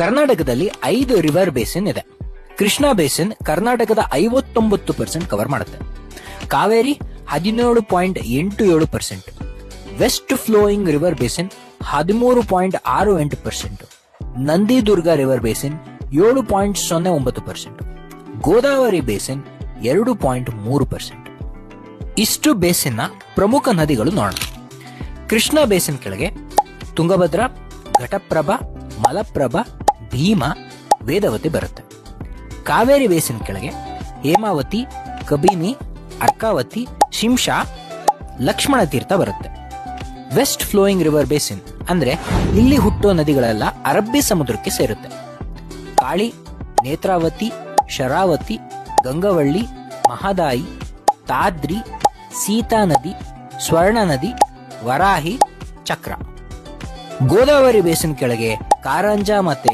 ಕರ್ನಾಟಕದಲ್ಲಿ 5 river basin ಇದೆ. Krishna basin ಕರ್ನಾಟಕದ 59% ಕವರ್ ಮಾಡುತ್ತೆ. Kaveri 17.87%, west flowing river basin 13.68%, Nandidurga river basin 7.09%, Godavari basin 2.3%. ಇಷ್ಟು ಬೇಸಿನ್ನ ಪ್ರಮುಖ ನದಿಗಳು ನೋಡೋಣ. ಕೃಷ್ಣಾ ಬೇಸಿನ್ ಕೆಳಗೆ ತುಂಗಭದ್ರಾ, ಘಟಪ್ರಭಾ, ಮಲಪ್ರಭಾ, ಭೀಮಾ, ವೇದವತಿ ಬರುತ್ತೆ. ಕಾವೇರಿ ಬೇಸಿನ್ ಕೆಳಗೆ ಹೇಮಾವತಿ, ಕಬಿನಿ, ಅರ್ಕಾವತಿ, ಶಿಂಷಾ, ಲಕ್ಷ್ಮಣ ತೀರ್ಥ ಬರುತ್ತೆ. ವೆಸ್ಟ್ ಫ್ಲೋಯಿಂಗ್ ರಿವರ್ ಬೇಸಿನ್ ಅಂದ್ರೆ ಇಲ್ಲಿ ಹುಟ್ಟೋ ನದಿಗಳೆಲ್ಲ ಅರಬ್ಬಿ ಸಮುದ್ರಕ್ಕೆ ಸೇರುತ್ತೆ. ಕಾಳಿ, ನೇತ್ರಾವತಿ, ಶರಾವತಿ, ಗಂಗವಳ್ಳಿ, ಮಹದಾಯಿ, ತಾದ್ರಿ, ಸೀತಾ ನದಿ, ಸ್ವರ್ಣ ನದಿ, ವರಾಹಿ, ಚಕ್ರ. ಗೋದಾವರಿ ಬೇಸಿನ್ ಕೆಳಗೆ ಕಾರಂಜ ಮತ್ತೆ